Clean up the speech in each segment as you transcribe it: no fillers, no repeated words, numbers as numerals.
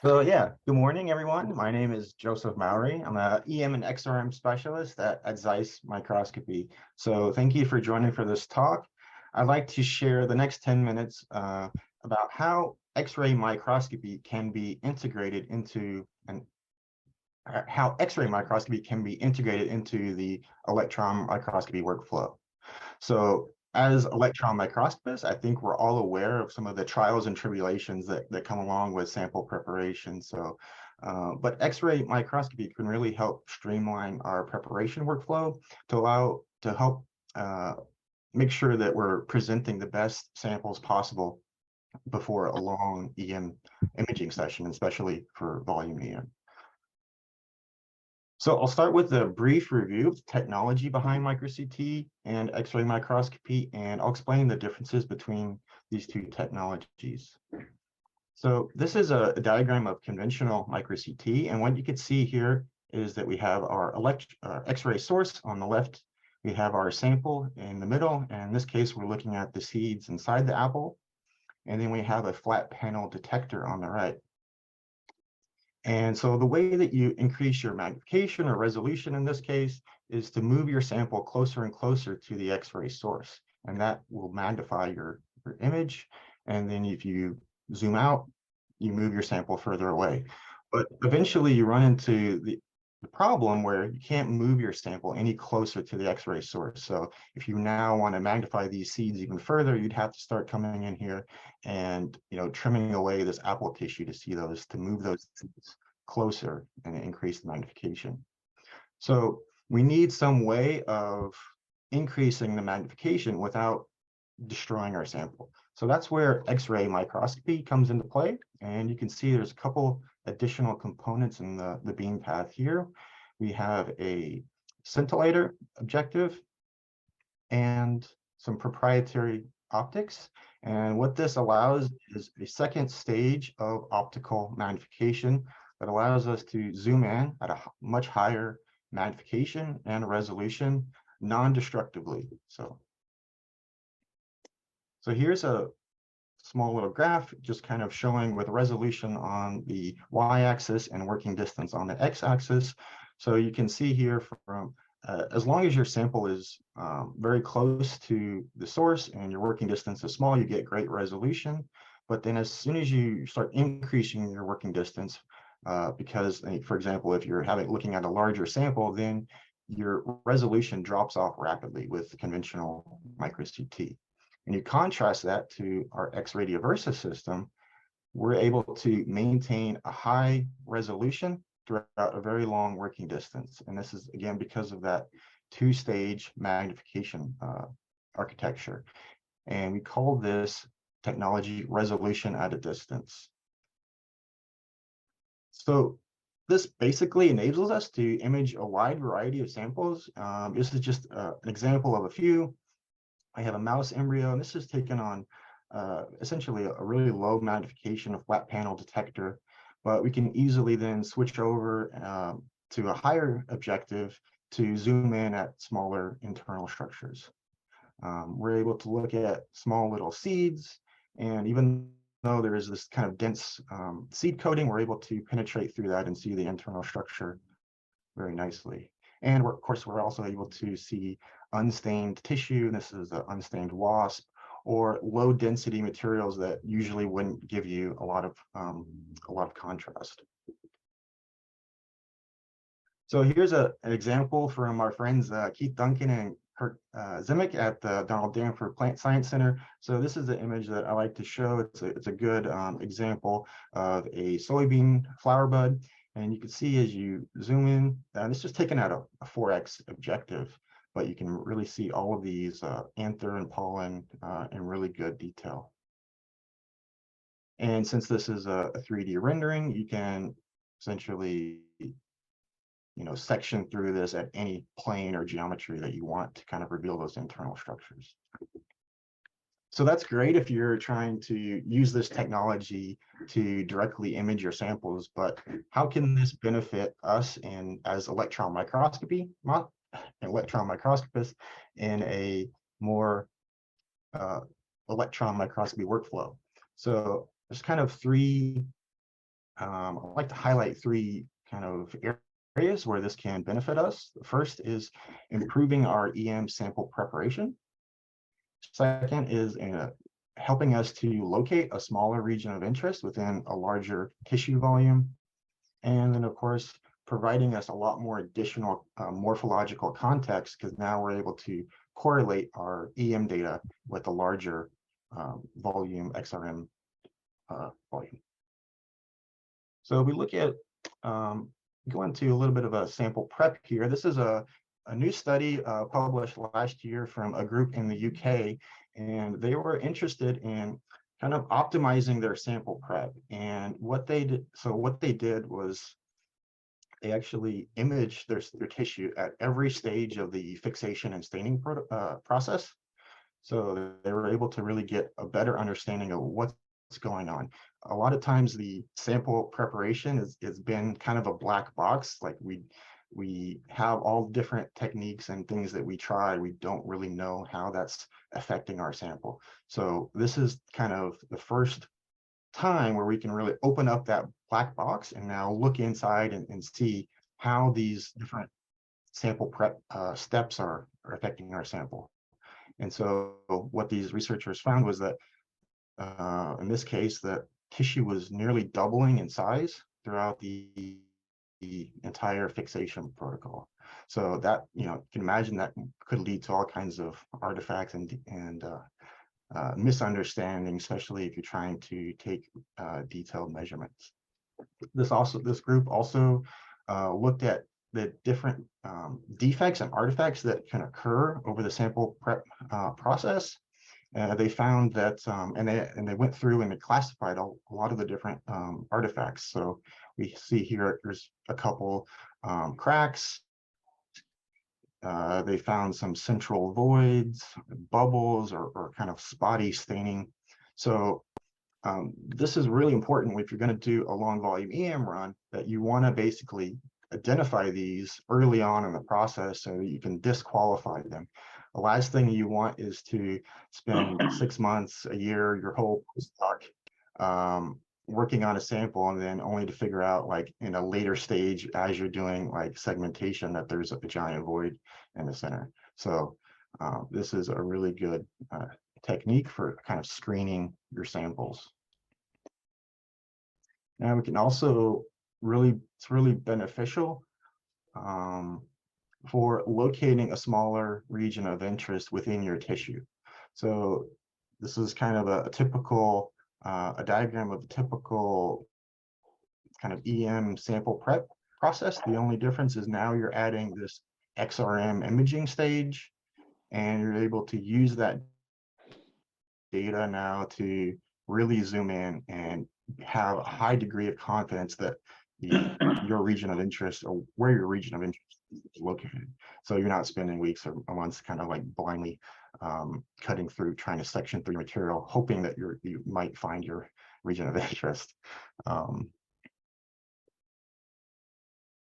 So yeah, good morning, everyone. My name is Joseph Mowery. I'm a EM and XRM specialist at Zeiss Microscopy. So thank you for joining for this talk. I'd like to share the next 10 minutes about how X-ray microscopy can be integrated into how X-ray microscopy can be integrated into the electron microscopy workflow. So as electron microscopists, I think we're all aware of some of the trials and tribulations that come along with sample preparation. But X-ray microscopy can really help streamline our preparation workflow to help make sure that we're presenting the best samples possible before a long EM imaging session, especially for volume EM. So I'll start with a brief review of the technology behind micro-CT and X-ray microscopy, and I'll explain the differences between these two technologies. So this is a diagram of conventional micro-CT, and what you can see here is that we have our X-ray source on the left, we have our sample in the middle, and in this case, we're looking at the seeds inside the apple, and then we have a flat panel detector on the right. And so the way that you increase your magnification or resolution in this case is to move your sample closer and closer to the X-ray source, and that will magnify your image. And then if you zoom out, you move your sample further away. But eventually you run into the problem where you can't move your sample any closer to the X-ray source. So if you now want to magnify these seeds even further, you'd have to start coming in here and trimming away this apple tissue to see those, to move those seeds closer and increase the magnification. So we need some way of increasing the magnification without destroying our sample. So that's where X-ray microscopy comes into play. And you can see there's a couple additional components in the beam path here. We have a scintillator objective and some proprietary optics. And what this allows is a second stage of optical magnification that allows us to zoom in at a much higher magnification and resolution non-destructively. So here's a small little graph just kind of showing with resolution on the y-axis and working distance on the x-axis. So you can see here from as long as your sample is very close to the source and your working distance is small, you get great resolution. But then as soon as you start increasing your working distance, because for example, if you're looking at a larger sample, then your resolution drops off rapidly with conventional micro-CT. And you contrast that to our X-radioversa system, we're able to maintain a high resolution throughout a very long working distance. And this is, again, because of that two-stage magnification architecture. And we call this technology resolution at a distance. So this basically enables us to image a wide variety of samples. This is just an example of a few. I have a mouse embryo, and this is taken on essentially a really low magnification of flat panel detector, but we can easily then switch over to a higher objective to zoom in at smaller internal structures. We're able to look at small little seeds, and even though there is this kind of dense seed coating, we're able to penetrate through that and see the internal structure very nicely. And of course, we're also able to see unstained tissue. This is an unstained wasp, or low density materials that usually wouldn't give you a lot of contrast. So here's an example from our friends Keith Duncan and Kurt Zimick at the Donald Danforth Plant Science Center. So this is the image that I like to show. It's a good example of a soybean flower bud. And you can see as you zoom in, this is taken at a 4x objective, but you can really see all of these anther and pollen in really good detail. And since this is a 3D rendering, you can essentially section through this at any plane or geometry that you want to kind of reveal those internal structures. So that's great if you're trying to use this technology to directly image your samples, but how can this benefit us as electron microscopists in a more electron microscopy workflow? So there's kind of three I'd like to highlight three kind of areas where this can benefit us. The first is improving our EM sample preparation. Second is helping us to locate a smaller region of interest within a larger tissue volume. And then, of course, providing us a lot more additional morphological context, because now we're able to correlate our EM data with a larger volume, XRM volume. So we look at, go into a little bit of a sample prep here. This is a new study published last year from a group in the UK, and they were interested in kind of optimizing their sample prep. And what they did was they actually imaged their tissue at every stage of the fixation and staining process. So they were able to really get a better understanding of what's going on. A lot of times the sample preparation has been kind of a black box. Like we have all different techniques and things that we try. We don't really know how that's affecting our sample. So this is kind of the first time where we can really open up that black box and now look inside and see how these different sample prep steps are affecting our sample. And so what these researchers found was that in this case, that tissue was nearly doubling in size throughout the entire fixation protocol. So that, you can imagine that could lead to all kinds of artifacts and misunderstanding, especially if you're trying to take detailed measurements. This group also looked at the different defects and artifacts that can occur over the sample prep process. They found that, and they went through and they classified a lot of the different artifacts. So we see here there's a couple cracks. They found some central voids, bubbles, or kind of spotty staining. So this is really important if you're going to do a long volume EM run, that you want to basically identify these early on in the process so that you can disqualify them. The last thing you want is to spend 6 months, a year, your whole postdoc working on a sample, and then only to figure out, like in a later stage as you're doing like segmentation, that there's a giant void in the center. So this is a really good technique for kind of screening your samples. Now we can also it's really beneficial for locating a smaller region of interest within your tissue. So this is kind of a typical, a diagram of the typical kind of EM sample prep process. The only difference is now you're adding this XRM imaging stage, and you're able to use that data now to really zoom in and have a high degree of confidence that your region of interest, or where your region of interest is located. So you're not spending weeks or months kind of like blindly cutting through, trying to section through material, hoping that you might find your region of interest.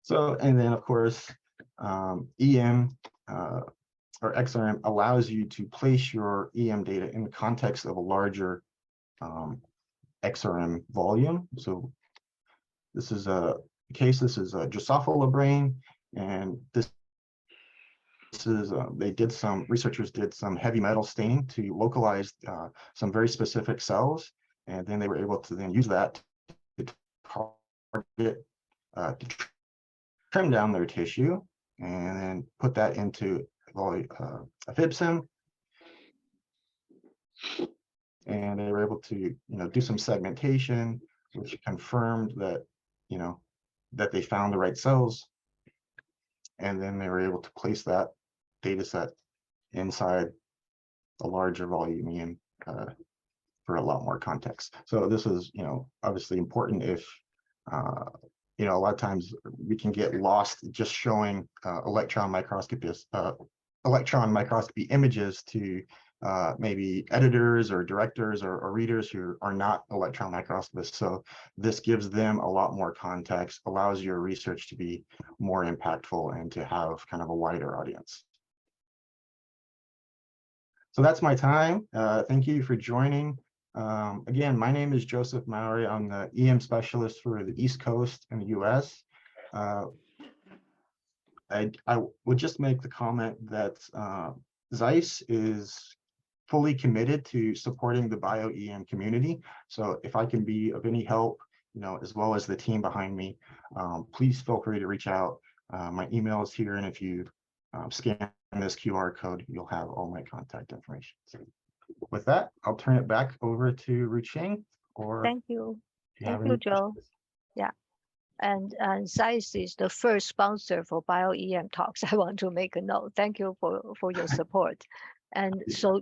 So, and then of course, EM or XRM allows you to place your EM data in the context of a larger XRM volume. So this is a case, this is a Drosophila brain, and this is, researchers did some heavy metal staining to localize some very specific cells, and then they were able to then use that to target, to trim down their tissue, and then put that into a fib sim, and they were able to do some segmentation, which confirmed that that they found the right cells, and then they were able to place that data set inside a larger volume EM for a lot more context. So this is obviously important if a lot of times we can get lost just showing electron microscopy images to maybe editors or directors or readers who are not electron microscopists. So this gives them a lot more context, allows your research to be more impactful and to have kind of a wider audience. So that's my time. Thank you for joining. Again, my name is Joseph Mowery. I'm the EM specialist for the East Coast in the US. I would just make the comment that Zeiss is fully committed to supporting the BioEM community. So if I can be of any help, as well as the team behind me, please feel free to reach out. My email is here, and if you scan this QR code, you'll have all my contact information. So with that, I'll turn it back over to Ruching. Or thank you. if you have Thank you, any Joe. questions. Yeah. And Zeiss is the first sponsor for BioEM Talks. I want to make a note. Thank you for your support. And so